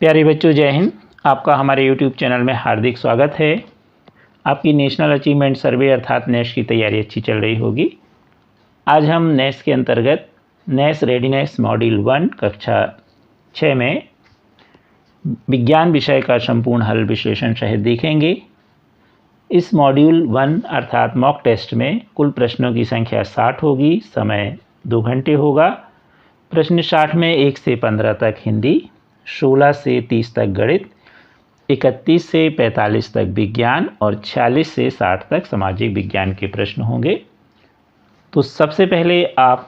प्यारे बच्चों, जय हिंद। आपका हमारे YouTube चैनल में हार्दिक स्वागत है। आपकी नेशनल अचीवमेंट सर्वे अर्थात नेश की तैयारी अच्छी चल रही होगी। आज हम नेश के अंतर्गत नेश रेडीनेस मॉड्यूल 1 कक्षा 6 में विज्ञान विषय का संपूर्ण हल विश्लेषण सहित देखेंगे। इस मॉड्यूल 1 अर्थात मॉक टेस्ट में कुल प्रश्नों की संख्या 60 होगी। समय 2 घंटे होगा। प्रश्न 60 में 1 से 15 तक हिंदी, 16 से 30 तक गणित, 31 से 45 तक विज्ञान और 46 से 60 तक सामाजिक विज्ञान के प्रश्न होंगे। तो सबसे पहले आप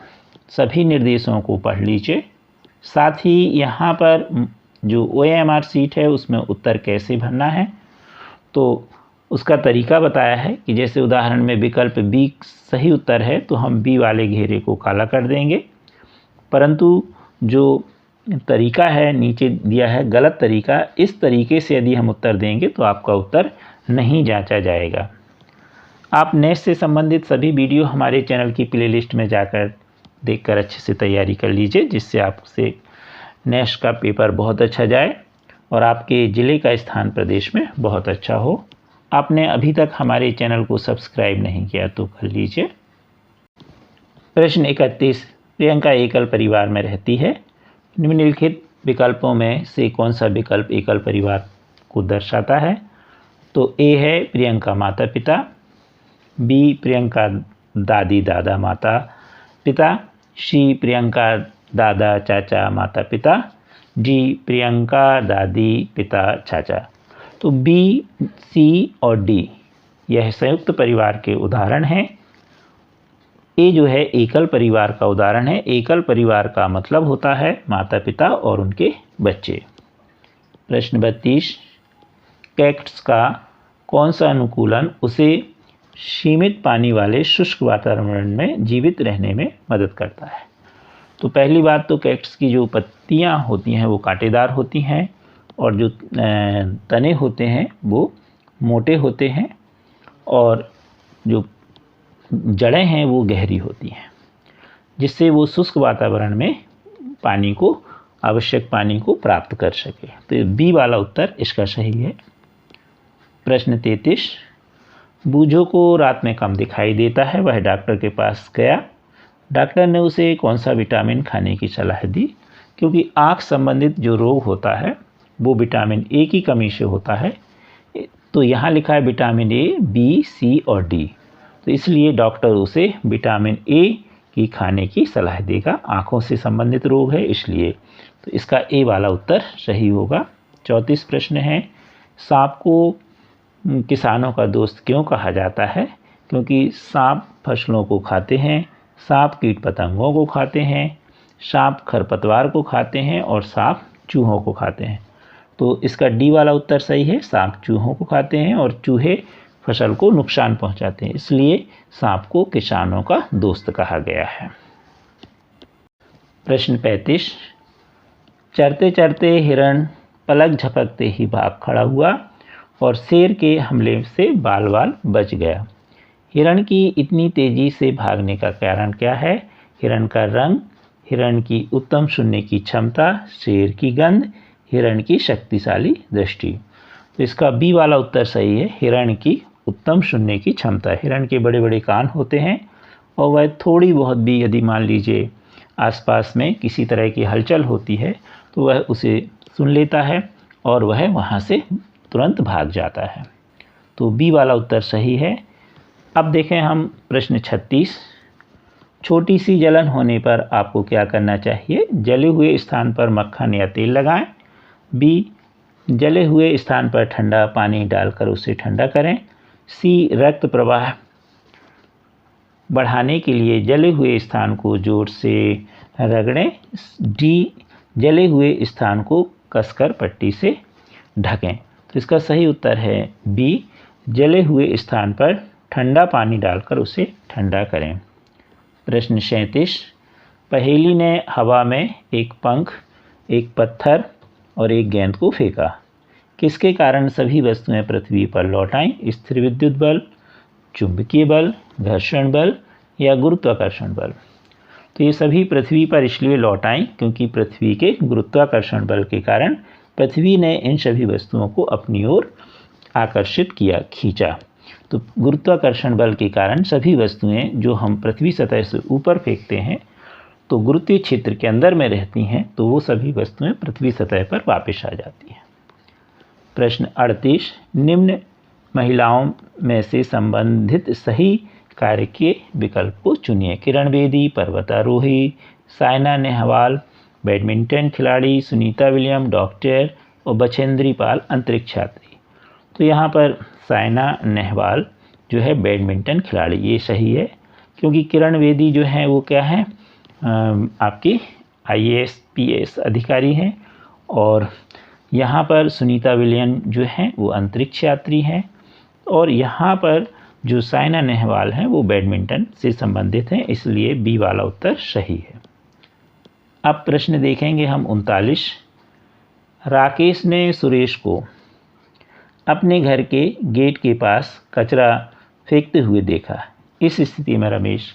सभी निर्देशों को पढ़ लीजिए। साथ ही यहाँ पर जो OMR सीट है उसमें उत्तर कैसे भरना है तो उसका तरीका बताया है कि जैसे उदाहरण में विकल्प बी सही उत्तर है तो हम बी वाले घेरे को काला कर देंगे, परंतु जो तरीका है नीचे दिया है गलत तरीका, इस तरीके से यदि हम उत्तर देंगे तो आपका उत्तर नहीं जांचा जाएगा। आप नेश से संबंधित सभी वीडियो हमारे चैनल की प्लेलिस्ट में जाकर देखकर अच्छे से तैयारी कर लीजिए, जिससे आपसे नेश का पेपर बहुत अच्छा जाए और आपके ज़िले का स्थान प्रदेश में बहुत अच्छा हो। आपने अभी तक हमारे चैनल को सब्सक्राइब नहीं किया तो कर लीजिए। प्रश्न 31, प्रियंका एकल परिवार में रहती है। निम्नलिखित विकल्पों में से कौन सा विकल्प एकल परिवार को दर्शाता है? तो ए है प्रियंका माता पिता, बी प्रियंका दादी दादा माता पिता, सी प्रियंका दादा चाचा माता पिता, डी प्रियंका दादी पिता चाचा। तो बी, सी और डी यह संयुक्त परिवार के उदाहरण हैं। ये जो है एकल परिवार का उदाहरण है। एकल परिवार का मतलब होता है माता पिता और उनके बच्चे। प्रश्न 32, कैक्टस का कौन सा अनुकूलन उसे सीमित पानी वाले शुष्क वातावरण में जीवित रहने में मदद करता है? तो पहली बात तो कैक्टस की जो पत्तियां होती हैं वो कांटेदार होती हैं और जो तने होते हैं वो मोटे होते हैं और जो जड़ें हैं वो गहरी होती हैं, जिससे वो शुष्क वातावरण में पानी को आवश्यक पानी को प्राप्त कर सके। तो बी वाला उत्तर इसका सही है। प्रश्न 33, बूझो को रात में कम दिखाई देता है, वह डॉक्टर के पास गया। डॉक्टर ने उसे कौन सा विटामिन खाने की सलाह दी? क्योंकि आँख संबंधित जो रोग होता है वो विटामिन ए की कमी से होता है, तो यहाँ लिखा है विटामिन ए, बी, सी और डी। तो इसलिए डॉक्टर उसे विटामिन ए की खाने की सलाह देगा। आँखों से संबंधित रोग है इसलिए, तो इसका ए वाला उत्तर सही होगा। 34 प्रश्न है, सांप को किसानों का दोस्त क्यों कहा जाता है? क्योंकि सांप फसलों को खाते हैं, सांप कीट पतंगों को खाते हैं, सांप खरपतवार को खाते हैं और सांप चूहों को खाते हैं। तो इसका डी वाला उत्तर सही है। सांप चूहों को खाते हैं और चूहे फसल को नुकसान पहुंचाते हैं, इसलिए सांप को किसानों का दोस्त कहा गया है। प्रश्न 35, चरते चरते हिरण पलक झपकते ही भाग खड़ा हुआ और शेर के हमले से बाल बाल बच गया। हिरण की इतनी तेजी से भागने का कारण क्या है? हिरण का रंग, हिरण की उत्तम सुनने की क्षमता, शेर की गंध, हिरण की शक्तिशाली दृष्टि। तो इसका बी वाला उत्तर सही है। हिरण की उत्तम सुनने की क्षमता। हिरण के बड़े बड़े कान होते हैं और वह थोड़ी बहुत भी यदि मान लीजिए आसपास में किसी तरह की हलचल होती है तो वह उसे सुन लेता है और वह वहाँ से तुरंत भाग जाता है। तो बी वाला उत्तर सही है। अब देखें हम प्रश्न 36, छोटी सी जलन होने पर आपको क्या करना चाहिए? जले हुए स्थान पर मक्खन या तेल लगाएं। बी, जले हुए स्थान पर ठंडा पानी डालकर उसे ठंडा करें। सी, रक्त प्रवाह बढ़ाने के लिए जले हुए स्थान को जोर से रगड़ें। डी, जले हुए स्थान को कसकर पट्टी से ढकें। तो इसका सही उत्तर है बी, जले हुए स्थान पर ठंडा पानी डालकर उसे ठंडा करें। प्रश्न 37, पहेली ने हवा में एक पंख, एक पत्थर और एक गेंद को फेंका। किसके कारण सभी वस्तुएं पृथ्वी पर लौट आईं? स्थिर विद्युत बल, चुंबकीय बल, घर्षण बल या गुरुत्वाकर्षण बल? तो ये सभी पृथ्वी पर इसलिए लौट आईं क्योंकि पृथ्वी के गुरुत्वाकर्षण बल के कारण पृथ्वी ने इन सभी वस्तुओं को अपनी ओर आकर्षित किया, खींचा। तो गुरुत्वाकर्षण बल के कारण सभी वस्तुएं जो हम पृथ्वी सतह से ऊपर फेंकते हैं तो गुरुत्वीय क्षेत्र के अंदर में रहती हैं, तो वो सभी वस्तुएं पृथ्वी सतह पर वापस आ जाती हैं। प्रश्न 38, निम्न महिलाओं में से संबंधित सही कार्य के विकल्प को चुनिए। किरण बेदी पर्वतारोही, साइना नेहवाल बैडमिंटन खिलाड़ी, सुनीता विलियम डॉक्टर और बछेंद्री पाल अंतरिक्ष यात्री। तो यहाँ पर साइना नेहवाल जो है बैडमिंटन खिलाड़ी, ये सही है, क्योंकि किरण बेदी जो है वो क्या है, आपकी IAS PAS अधिकारी हैं, और यहाँ पर सुनीता विलियम जो हैं वो अंतरिक्ष यात्री हैं, और यहाँ पर जो साइना नेहवाल हैं वो बैडमिंटन से संबंधित हैं, इसलिए बी वाला उत्तर सही है। अब प्रश्न देखेंगे हम 39। राकेश ने सुरेश को अपने घर के गेट के पास कचरा फेंकते हुए देखा। इस स्थिति में रमेश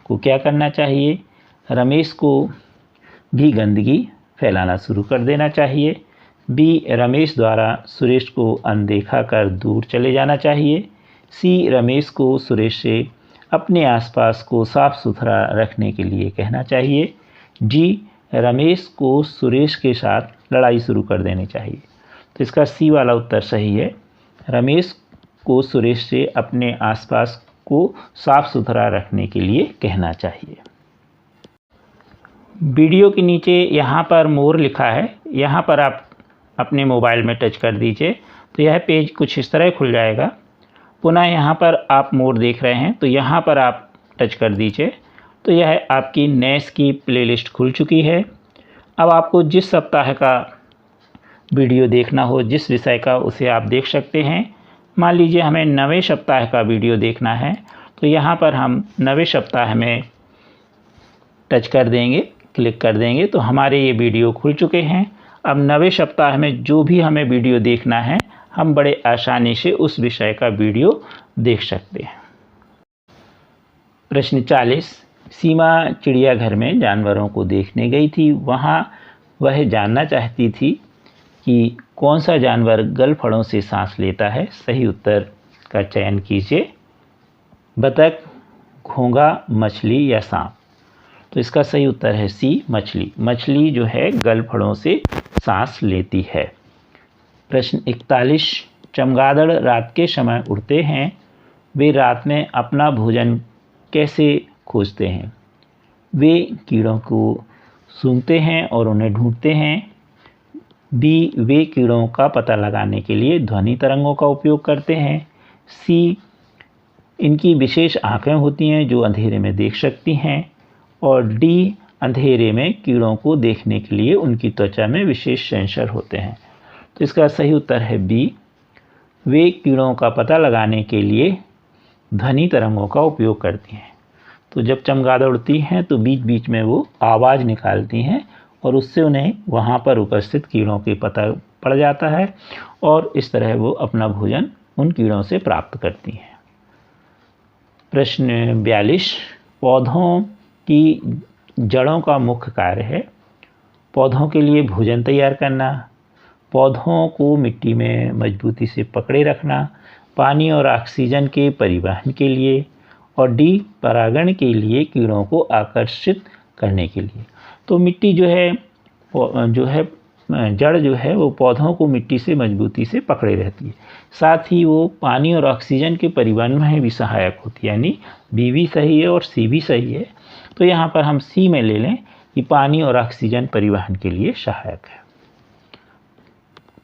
को क्या करना चाहिए? रमेश को भी गंदगी फैलाना शुरू कर देना चाहिए। बी, रमेश द्वारा सुरेश को अनदेखा कर दूर चले जाना चाहिए। सी, रमेश को सुरेश से अपने आसपास को साफ सुथरा रखने के लिए कहना चाहिए। डी, रमेश को सुरेश के साथ लड़ाई शुरू कर देनी चाहिए। तो इसका सी वाला उत्तर सही है। रमेश को सुरेश से अपने आसपास को साफ सुथरा रखने के लिए कहना चाहिए। वीडियो के नीचे यहाँ पर मोर लिखा है, यहाँ पर आप अपने मोबाइल में टच कर दीजिए तो यह पेज कुछ इस तरह खुल जाएगा। पुनः यहाँ पर आप मोर देख रहे हैं तो यहाँ पर आप टच कर दीजिए तो यह आपकी नेस की प्लेलिस्ट खुल चुकी है। अब आपको जिस सप्ताह का वीडियो देखना हो, जिस विषय का, उसे आप देख सकते हैं। मान लीजिए हमें 9वें सप्ताह का वीडियो देखना है तो यहाँ पर हम 9वें सप्ताह में टच कर देंगे, क्लिक कर देंगे तो हमारे ये वीडियो खुल चुके हैं। अब 9वें सप्ताह में जो भी हमें वीडियो देखना है हम बड़े आसानी से उस विषय का वीडियो देख सकते हैं। प्रश्न 40, सीमा चिड़ियाघर में जानवरों को देखने गई थी। वहाँ वह जानना चाहती थी कि कौन सा जानवर गलफड़ों से सांस लेता है। सही उत्तर का चयन कीजिए। बतख, घोंघा, मछली या सांप। तो इसका सही उत्तर है सी, मछली। मछली जो है गलफड़ों से सांस लेती है। प्रश्न 41, चमगादड़ रात के समय उड़ते हैं। वे रात में अपना भोजन कैसे खोजते हैं? वे कीड़ों को सूंघते हैं और उन्हें ढूंढते हैं। बी, वे कीड़ों का पता लगाने के लिए ध्वनि तरंगों का उपयोग करते हैं। सी, इनकी विशेष आँखें होती हैं जो अंधेरे में देख सकती हैं। और डी, अंधेरे में कीड़ों को देखने के लिए उनकी त्वचा में विशेष सेंसर होते हैं। तो इसका सही उत्तर है बी, वे कीड़ों का पता लगाने के लिए ध्वनि तरंगों का उपयोग करती हैं। तो जब चमगादड़ उड़ती हैं तो बीच बीच में वो आवाज़ निकालती हैं और उससे उन्हें वहाँ पर उपस्थित कीड़ों के पता पड़ जाता है और इस तरह वो अपना भोजन उन कीड़ों से प्राप्त करती हैं। प्रश्न 42, पौधों की जड़ों का मुख्य कार्य है पौधों के लिए भोजन तैयार करना, पौधों को मिट्टी में मजबूती से पकड़े रखना, पानी और ऑक्सीजन के परिवहन के लिए, और डी, परागण के लिए कीड़ों को आकर्षित करने के लिए। तो मिट्टी जो है जड़ जो है वो पौधों को मिट्टी से मजबूती से पकड़े रहती है, साथ ही वो पानी और ऑक्सीजन के परिवहन में भी सहायक होती है। यानी बी भी सही है और सी भी सही है। तो यहाँ पर हम सी में ले लें कि पानी और ऑक्सीजन परिवहन के लिए सहायक है।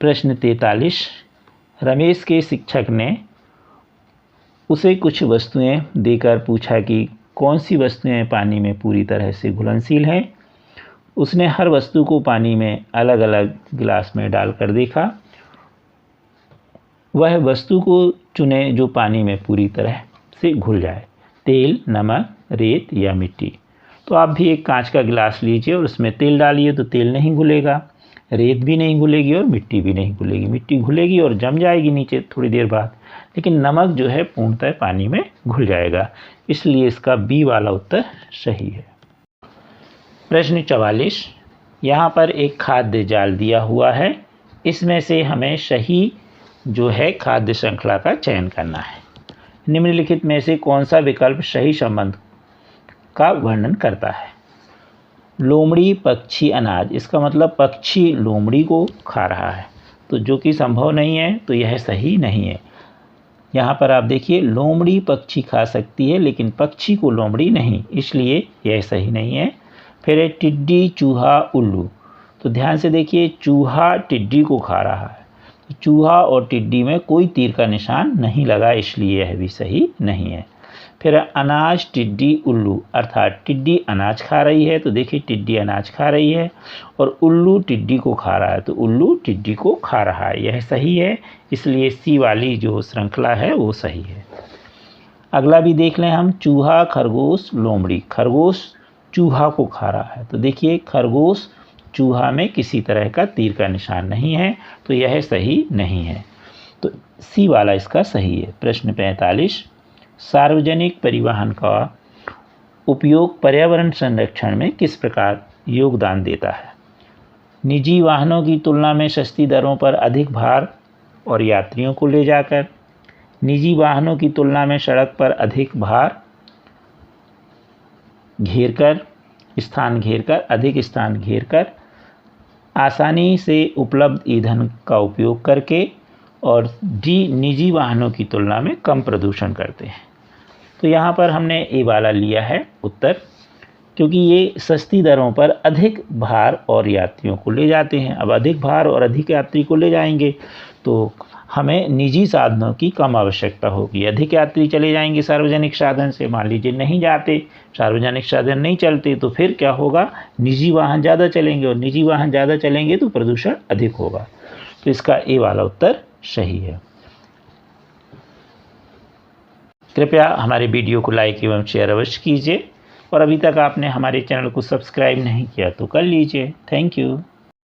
प्रश्न 43, रमेश के शिक्षक ने उसे कुछ वस्तुएं देकर पूछा कि कौन सी वस्तुएं पानी में पूरी तरह से घुलनशील हैं। उसने हर वस्तु को पानी में अलग अलग गिलास में डालकर देखा। वह वस्तु को चुने जो पानी में पूरी तरह से घुल जाए, तेल, नमक, रेत या मिट्टी। तो आप भी एक कांच का गिलास लीजिए और उसमें तेल डालिए तो तेल नहीं घुलेगा, रेत भी नहीं घुलेगी और मिट्टी भी नहीं घुलेगी। मिट्टी घुलेगी और जम जाएगी नीचे थोड़ी देर बाद, लेकिन नमक जो है पूर्णतः पानी में घुल जाएगा। इसलिए इसका बी वाला उत्तर सही है। प्रश्न 44, यहाँ पर एक खाद्य जाल दिया हुआ है इसमें से हमें सही जो है खाद्य श्रृंखला का चयन करना है। निम्नलिखित में से कौन सा विकल्प सही संबंध का वर्णन करता है? लोमड़ी पक्षी अनाज, इसका मतलब पक्षी लोमड़ी को खा रहा है, तो जो कि संभव नहीं है, तो यह सही नहीं है। यहाँ पर आप देखिए, लोमड़ी पक्षी खा सकती है लेकिन पक्षी को लोमड़ी नहीं, इसलिए यह सही नहीं है। फिर है टिड्डी चूहा उल्लू, तो ध्यान से देखिए, चूहा टिड्डी को खा रहा है, चूहा और टिड्डी में कोई तीर का निशान नहीं लगा, इसलिए यह भी सही नहीं है। फिर अनाज टिड्डी उल्लू, अर्थात टिड्डी अनाज खा रही है, तो देखिए टिड्डी अनाज खा रही है, और उल्लू टिड्डी को खा रहा है, तो उल्लू टिड्डी को खा रहा है, यह सही है, इसलिए सी वाली जो श्रृंखला है वो सही है। अगला भी देख लें हम, चूहा खरगोश लोमड़ी, खरगोश चूहा को खा रहा है, तो देखिए खरगोश चूहा में किसी तरह का तीर का निशान नहीं है, तो यह सही नहीं है, तो सी वाला इसका सही है। प्रश्न 45, सार्वजनिक परिवहन का उपयोग पर्यावरण संरक्षण में किस प्रकार योगदान देता है? निजी वाहनों की तुलना में सस्ती दरों पर अधिक भार और यात्रियों को ले जाकर, निजी वाहनों की तुलना में सड़क पर अधिक भार अधिक स्थान घेरकर, आसानी से उपलब्ध ईंधन का उपयोग करके, और डी निजी वाहनों की तुलना में कम प्रदूषण करते हैं। तो यहाँ पर हमने ए वाला लिया है उत्तर, क्योंकि ये सस्ती दरों पर अधिक भार और यात्रियों को ले जाते हैं। अब अधिक भार और अधिक यात्री को ले जाएंगे तो हमें निजी साधनों की कम आवश्यकता होगी। अधिक यात्री चले जाएंगे सार्वजनिक साधन से, मान लीजिए नहीं जाते, सार्वजनिक साधन नहीं चलते, तो फिर क्या होगा, निजी वाहन ज़्यादा चलेंगे, और निजी वाहन ज़्यादा चलेंगे तो प्रदूषण अधिक होगा। तो इसका ए वाला उत्तर सही है। कृपया हमारे वीडियो को लाइक एवं शेयर अवश्य कीजिए, और अभी तक आपने हमारे चैनल को सब्सक्राइब नहीं किया तो कर लीजिए। Thank you.